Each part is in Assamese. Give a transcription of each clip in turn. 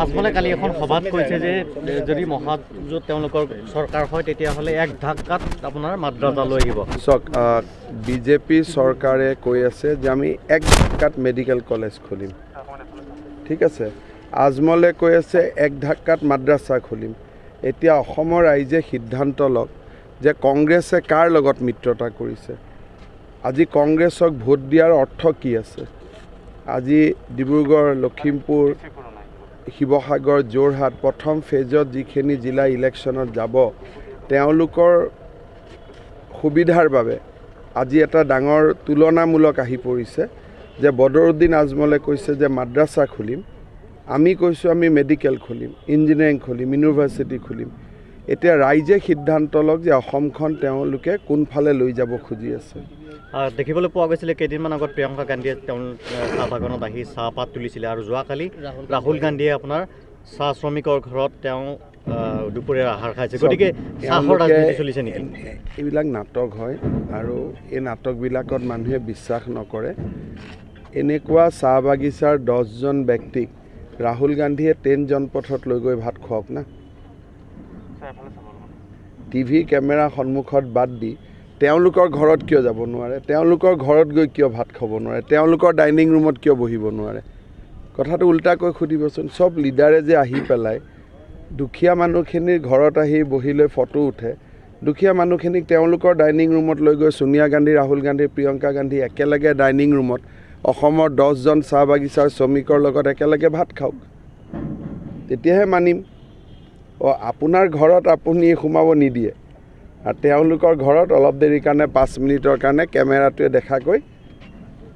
আজমলে কালি এখন সভাত কৈছে যে যদি মহাজোঁট তেওঁলোকৰ চৰকাৰ হয় তেতিয়াহ'লে এক ঢাকাত আপোনাৰ মাদ্ৰাজা লৈ আহিব। চাওক বিজেপি চৰকাৰে কৈ আছে যে আমি এক ঢাকাত মেডিকেল কলেজ খুলিম, ঠিক আছে। আজমলে কৈ আছে এক ঢাকাত মাদ্ৰাছা খুলিম। এতিয়া অসমৰ ৰাইজে সিদ্ধান্ত লওক যে কংগ্ৰেছে কাৰ লগত মিত্ৰতা কৰিছে। আজি কংগ্ৰেছক ভোট দিয়াৰ অৰ্থ কি আছে? আজি ডিব্ৰুগড়, লখিমপুৰ, শিৱসাগৰ, যোৰহাট প্ৰথম ফেজত যিখিনি জিলা ইলেকশ্যনত যাব তেওঁলোকৰ সুবিধাৰ বাবে আজি এটা ডাঙৰ তুলনামূলক আহি পৰিছে যে বদৰুদ্দিন আজমলে কৈছে যে মাদ্ৰাছা খুলিম, আমি কৈছোঁ আমি মেডিকেল খুলিম, ইঞ্জিনিয়াৰিং খুলিম, ইউনিভাৰ্চিটি খুলিম। এতিয়া ৰাইজে সিদ্ধান্ত লওক যে অসমখন তেওঁলোকে কোনফালে লৈ যাব খুজি আছে। দেখিবলৈ পোৱা গৈছিলে কেইদিনমান আগত প্ৰিয়ংকা গান্ধীয়ে তেওঁ চাহ বাগানত আহি চাহপাত তুলিছিলে আৰু যোৱাকালি ৰাহুল গান্ধীয়ে আপোনাৰ চাহ শ্ৰমিকৰ ঘৰত তেওঁ দুপৰীয়াৰ আহাৰ খাইছে। গতিকে চাহৰ ৰাজনীতি চলিছে নেকি? এইবিলাক নাটক হয় আৰু এই নাটকবিলাকত মানুহে বিশ্বাস নকৰে। এনেকুৱা চাহ বাগিচাৰ 10জন ব্যক্তিক ৰাহুল গান্ধীয়ে 10 জনপথত লৈ গৈ ভাত খুৱাওক না। টিভি কেমেৰা সন্মুখত বাদ দি তেওঁলোকৰ ঘৰত কিয় যাব নোৱাৰে? তেওঁলোকৰ ঘৰত গৈ কিয় ভাত খাব নোৱাৰে? তেওঁলোকৰ ডাইনিং ৰুমত কিয় বহিব নোৱাৰে? কথাটো উল্টাকৈ সুধিবচোন। চব লিডাৰে যে আহি পেলাই দুখীয়া মানুহখিনিৰ ঘৰত আহি বহি লৈ ফটো উঠে, দুখীয়া মানুহখিনিক তেওঁলোকৰ ডাইনিং ৰুমত লৈ গৈ সোনিয়া গান্ধী, ৰাহুল গান্ধী, প্ৰিয়ংকা গান্ধী একেলগে ডাইনিং ৰুমত অসমৰ 10জন চাহ বাগিচাৰ শ্ৰমিকৰ লগত একেলগে ভাত খাওক, তেতিয়াহে মানিম। আপোনাৰ ঘৰত আপুনি সোমাব নিদিয়ে আৰু তেওঁলোকৰ ঘৰত অলপ দেৰিৰ কাৰণে 5 মিনিটৰ কাৰণে কেমেৰাটোৱে দেখাকৈ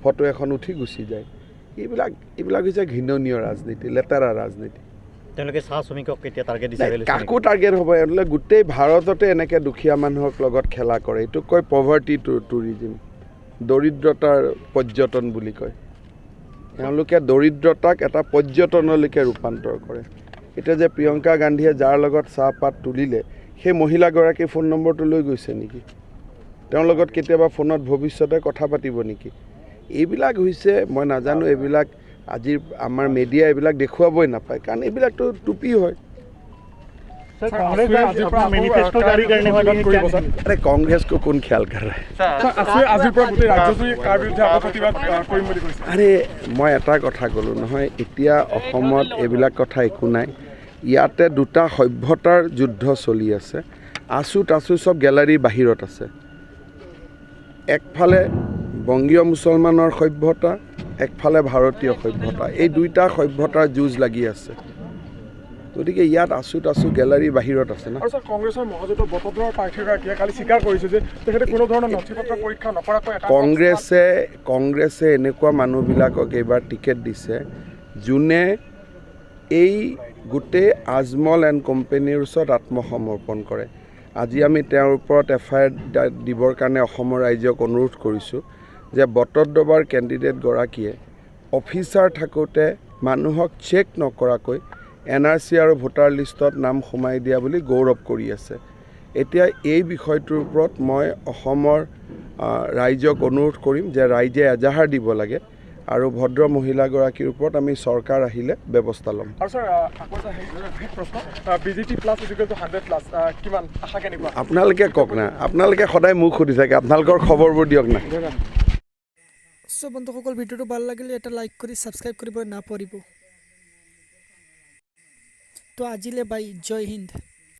ফটো এখন উঠি গুচি যায়। এইবিলাক হৈছে ঘৃণনীয় ৰাজনীতি, লেতেৰা ৰাজনীতি। তেওঁলোকে চাহ শ্ৰমিকক কেতিয়া টাৰ্গেট দিছে? কাকো টাৰ্গেট হ'ব? এনে গোটেই ভাৰততে এনেকৈ দুখীয়া মানুহক লগত খেলা কৰে। এইটোক কয় পভাৰ্টি টুৰিজিম, দৰিদ্ৰতাৰ পৰ্যটন বুলি কয়। তেওঁলোকে দৰিদ্ৰতাক এটা পৰ্যটনলৈকে ৰূপান্তৰ কৰে। এতিয়া যে প্ৰিয়ংকা গান্ধীয়ে যাৰ লগত চাহপাত তুলিলে সেই মহিলাগৰাকীৰ ফোন নম্বৰটো লৈ গৈছে নেকি? তেওঁৰ লগত কেতিয়াবা ফোনত ভৱিষ্যতে কথা পাতিব নেকি? এইবিলাক হৈছে মই নাজানো। এইবিলাক আজিৰ আমাৰ মিডিয়া এইবিলাক দেখুৱাবই নাপায়, কাৰণ এইবিলাকতো টুপি হয়। अरे कांग्रेस को कौन ख्याल कर रहा है? अरे मैं एटा कथा कलो নহয়, এতিয়া অসমত এইবিলাক কথা একো নাই। ইয়াতে দুটা সভ্যতাৰ যুদ্ধ চলি আছে। আছু তাছু সব গ্যালাৰী বাহিৰত আছে। একফালে বংগীয় মুছলমানৰ সভ্যতা, একফালে ভাৰতীয় সভ্যতা, এই দুইটা সভ্যতাৰ যুঁজ লাগি আছে। গতিকে ইয়াত আছু তাছু গ্যালাৰী বাহিৰত আছে না। কংগ্ৰেছৰ মহাজোঁটৰ বটদ্ৰৱাৰ প্ৰাৰ্থীগৰাকীয়ে কালি স্বীকাৰ কৰিছে যে তেখেতে কোনো ধৰণৰ নথি-পত্ৰ পৰীক্ষা নকৰাকৈ কংগ্ৰেছে এনেকুৱা মানুহবিলাকক এইবাৰ টিকেট দিছে যোনে এই গোটেই আজমল এণ্ড কোম্পানীৰ ওচৰত আত্মসমৰ্পণ কৰে। আজি আমি তেওঁৰ ওপৰত FIR দিবৰ কাৰণে অসমৰ ৰাইজক অনুৰোধ কৰিছোঁ যে বটদ্ৰৱাৰ কেণ্ডিডেটগৰাকীয়ে অফিচাৰ থাকোঁতে মানুহক চেক নকৰাকৈ NRC আৰু ভোটাৰ লিষ্টত নাম সোমাই দিয়া বুলি গৌৰৱ কৰি আছে। এতিয়া এই বিষয়টোৰ ওপৰত মই অসমৰ ৰাইজক অনুৰোধ কৰিম যে ৰাইজে এজাহাৰ দিব লাগে আৰু ভদ্ৰ মহিলাগৰাকীৰ ওপৰত আমি চৰকাৰ আহিলে ব্যৱস্থা ল'ম। আপোনালোকে কওক না, আপোনালোকে সদায় মোক সুধি থাকে, আপোনালোকৰ খবৰবোৰ দিয়ক না। বন্ধুসকল, ভিডিওটো ভাল লাগিলে এটা লাইক কৰি সাবস্ক্ৰাইব কৰিব নাপাহৰিব। তো আজিলে বাই, জয় হিন্দ।